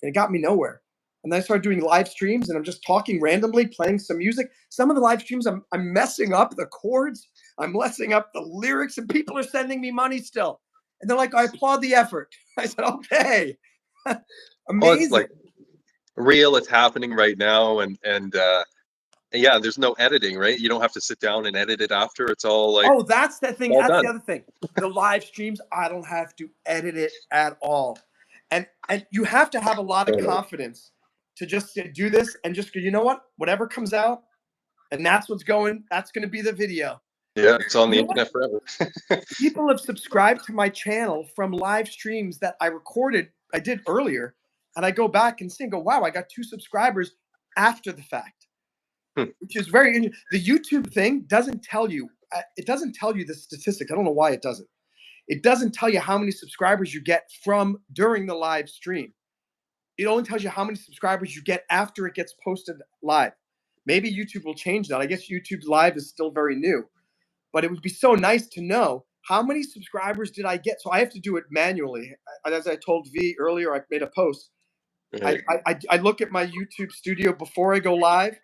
and it got me nowhere. And then I started doing live streams, and I'm just talking randomly, playing some music. Some of the live streams, I'm messing up the chords, I'm messing up the lyrics, and people are sending me money still. And they're like, I applaud the effort. I said, okay, Well, it's like amazing. real. It's happening right now, and yeah, there's no editing, right? You don't have to sit down and edit it after. It's all like Oh, that's the thing. all That's the done. other thing. The live streams, I don't have to edit it at all. And you have to have a lot of Totally. confidence to just do this and just go, you know what? Whatever comes out, and that's that's going to be the video. Yeah, it's on You the know what? internet forever. People have subscribed to my channel from live streams that I did earlier, and I go back and see and go, wow, I got 2 subscribers after the fact, Hmm. which is very. The YouTube thing doesn't tell you. It doesn't tell you the statistics. I don't know why it doesn't. It doesn't tell you how many subscribers you get from during the live stream. It only tells you how many subscribers you get after it gets posted live. Maybe YouTube will change that. I guess YouTube Live is still very new, but it would be so nice to know how many subscribers did I get. So I have to do it manually. As I told V earlier, I made a post. I, Right. I look at my YouTube studio before I go live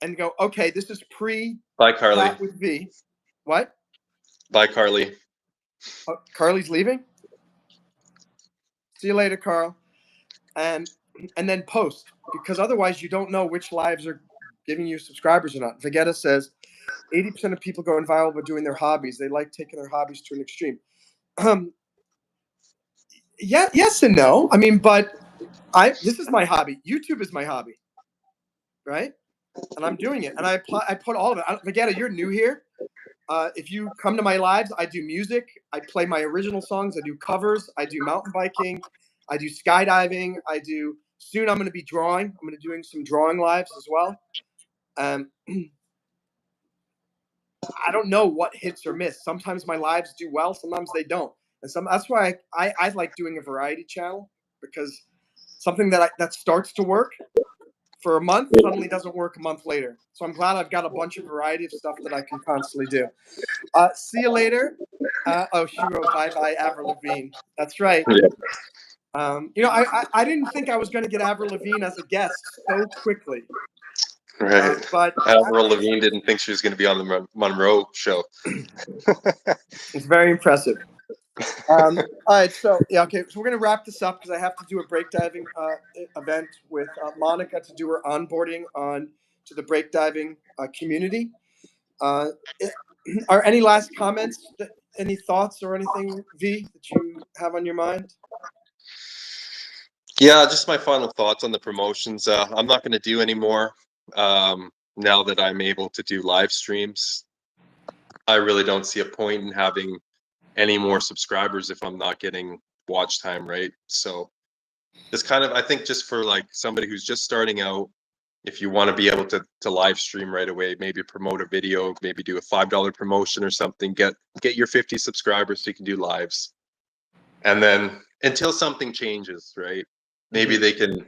and go, okay, this is pre Bye, Carly. chat with V. What? Bye, Carly. Carly's leaving. See you later, Carl. And then post, because otherwise you don't know which lives are giving you subscribers or not. Vegeta says 80% of people going viral by doing their hobbies. They like taking their hobbies to an extreme. Um, yeah, yes and no. I mean, but this is my hobby. YouTube is my hobby, right? And I'm doing it, and I put all of it. Vegeta, you're new here. If you come to my lives, I do music. I play my original songs. I do covers. I do mountain biking. I do skydiving. Soon I'm going to be drawing. I'm going to be doing some drawing lives as well. Um, I don't know what hits or miss. Sometimes my lives do well. Sometimes they don't. And that's why I like doing a variety channel, because something that starts to work for a month suddenly doesn't work a month later. So I'm glad I've got a bunch of variety of stuff that I can constantly do. See you later. She wrote bye bye Avril Lavigne. That's right. Yeah. I didn't think I was going to get Avril Lavigne as a guest so quickly, Right. but Avril Lavigne didn't think she was going to be on the Monroe show. it's very impressive. All right, so yeah, okay, so we're going to wrap this up because I have to do a breakdiving event with Monica to do her onboarding on to the breakdiving community. Uh, are any last comments? Any thoughts or anything, V, that you have on your mind? Yeah, just my final thoughts on the promotions. I'm not going to do any more now that I'm able to do live streams. I really don't see a point in having any more subscribers if I'm not getting watch time, right? So it's kind of, I think, just for like somebody who's just starting out, if you want to be able to live stream right away, maybe promote a video, maybe do a $5 promotion or something, get your 50 subscribers so you can do lives. And then until something changes, right? Maybe Mm-hmm. they can,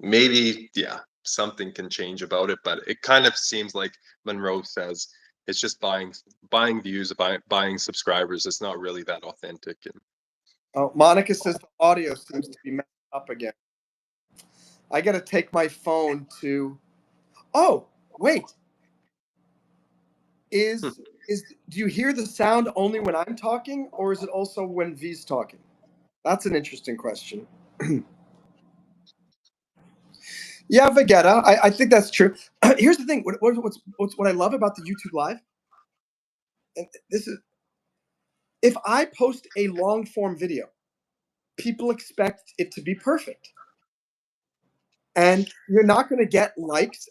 maybe, yeah, something can change about it, but it kind of seems like Monroe says it's just buying views, buying subscribers. It's not really that authentic. And Oh, Monica says the audio seems to be messed up again. I got to take my phone to. Oh, wait. hmm. Do you hear the sound only when I'm talking, or is it also when V's talking? That's an interesting question. Yeah, Vegeta, I think that's true. Here's the thing: what I love about the YouTube Live, and this is, if I post a long form video, people expect it to be perfect, and you're not going to get likes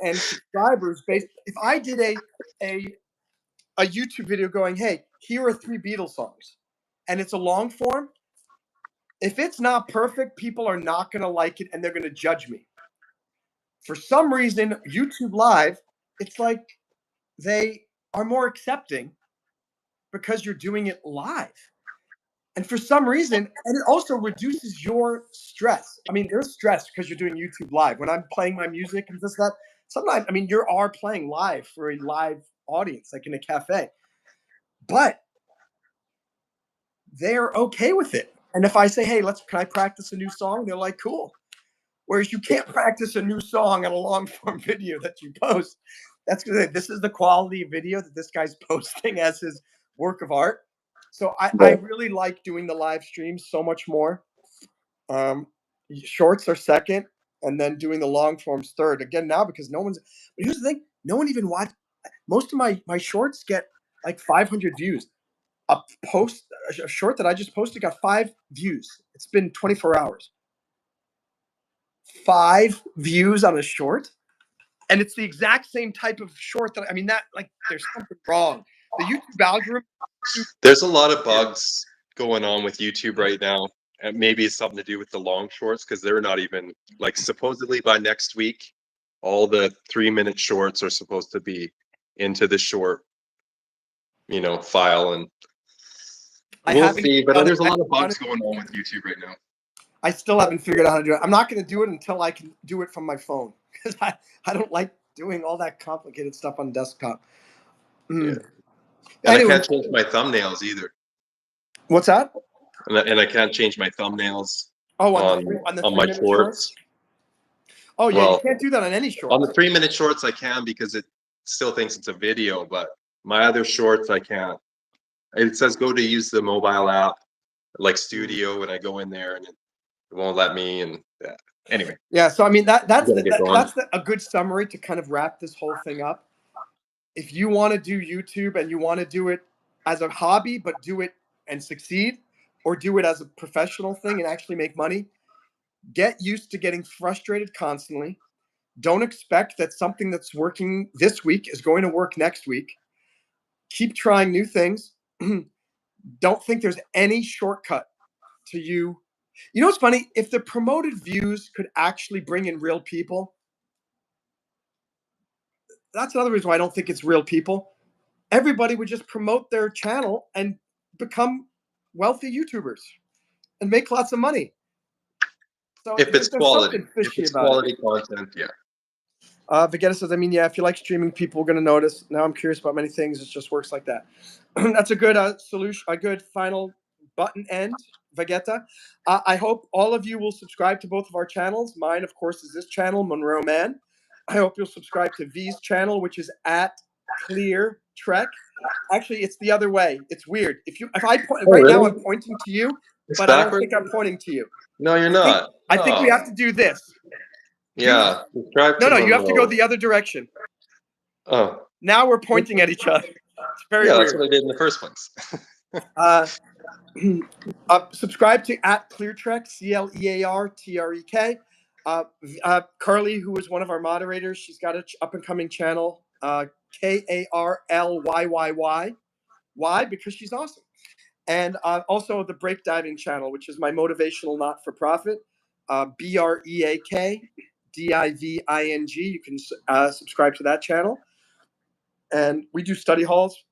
and subscribers based. If I did a a YouTube video going, "Hey, here are 3 Beatles songs," and it's a long form, if it's not perfect, people are not going to like it and they're going to judge me. For some reason, YouTube Live, it's like they are more accepting because you're doing it live. And for some reason, and it also reduces your stress. I mean, there's stress because you're doing YouTube Live. When I'm playing my music and this, that, sometimes, I mean, you are playing live for a live audience, like in a cafe. But they're okay with it. And if I say, hey, can I practice a new song? They're like, cool. Whereas you can't practice a new song on a long form video that you post. That's because this is the quality of video that this guy's posting as his work of art. So I really like doing the live streams so much more. Shorts are second, and then doing the long forms third. Again, now because no one's. But here's the thing: no one even watched. Most of my shorts get like 500 views. A short that I just posted got 5 views. It's been 24 hours. 5 views on a short, and it's the exact same type of short that I mean. That like, there's something wrong. The YouTube algorithm. There's a lot of bugs going on with YouTube right now. And maybe it's something to do with the long shorts because they're not even like supposedly by next week, all the 3-minute shorts are supposed to be into the short, file, and we'll see. But there's a lot of bugs going on with YouTube right now. I still haven't figured out how to do it. I'm not going to do it until I can do it from my phone because I don't like doing all that complicated stuff on desktop. Yeah. And anyway, I can't change my thumbnails either. What's that? And I can't change my thumbnails on my shorts. Oh yeah, you can't do that on any shorts. On the 3-minute shorts I can because it still thinks it's a video, but my other shorts I can't. It says go to use the mobile app like Studio, and I go in there and it won't let me. And anyway. Yeah, so I mean that's a good summary to kind of wrap this whole thing up. If you want to do YouTube and you want to do it as a hobby, but do it and succeed, or do it as a professional thing and actually make money, get used to getting frustrated constantly. Don't expect that something that's working this week is going to work next week. Keep trying new things. Don't think there's any shortcut to you. You know what's funny? If the promoted views could actually bring in real people, that's another reason why I don't think it's real people. Everybody would just promote their channel and become wealthy YouTubers and make lots of money. So if it's quality, quality content, yeah. Vegeta says, I mean, yeah, if you like streaming, people are going to notice. Now I'm curious about many things. It just works like that. That's a good solution, a good final button end, Vegeta. I hope all of you will subscribe to both of our channels. Mine, of course, is this channel, Monroe Mann. I hope you'll subscribe to V's channel, which is at Clear Trek. Actually, it's the other way. It's weird. If I point right now, I'm pointing to you, but I don't think I'm pointing to you. No, you're not. I think we have to do this. Yeah. Subscribe to you have to go the other direction. Oh. Now we're pointing at each other. It's very weird. That's what I did in the first place. Subscribe to at ClearTrek, ClearTrek. Carly, who is one of our moderators, she's got an up-and-coming channel, KARLYYY. Why? Because she's awesome. And also the Break Diving channel, which is my motivational not-for-profit, BREAK DIVING. You can subscribe to that channel. And we do study halls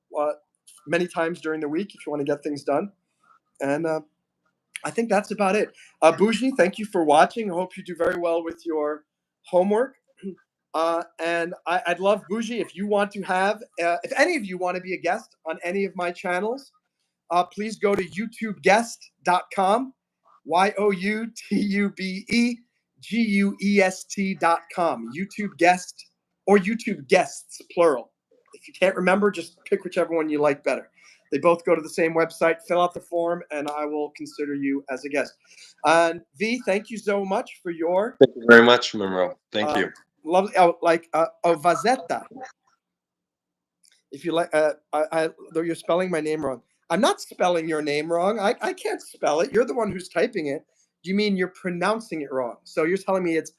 many times during the week if you want to get things done. And I think that's about it. Bougie, thank you for watching. I hope you do very well with your homework. And I'd love, Bougie, if you want to have, if any of you want to be a guest on any of my channels, please go to youtubeguest.com, youtubeguest.com, YouTube guest or YouTube guests, plural. If you can't remember, just pick whichever one you like better. They both go to the same website. Fill out the form, and I will consider you as a guest. And V, thank you so much for your. Thank you very much, Monroe. Thank you. Lovely, Vazetta. If you like, though you're spelling my name wrong. I'm not spelling your name wrong. I can't spell it. You're the one who's typing it. You mean you're pronouncing it wrong? So you're telling me it's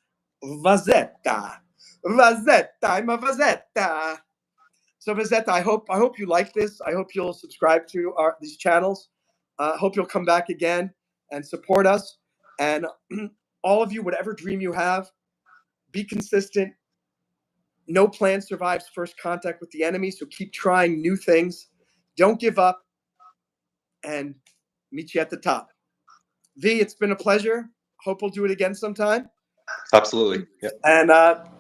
Vazetta. Vazetta. I'm a Vazetta. So Vazetta, I hope you like this. I hope you'll subscribe to these channels. I hope you'll come back again and support us. And all of you, whatever dream you have, Be consistent. No plan survives first contact with the enemy, so keep trying new things. Don't give up, and meet you at the top. V, it's been a pleasure. Hope we'll do it again sometime. Absolutely. Yeah. And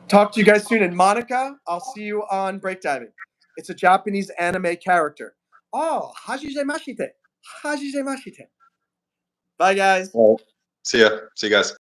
talk to you guys soon. And Monica, I'll see you on Breakdiving. It's a Japanese anime character. Oh, hajime mashite. Hajime mashite. Bye, guys. Well, see ya. See you guys.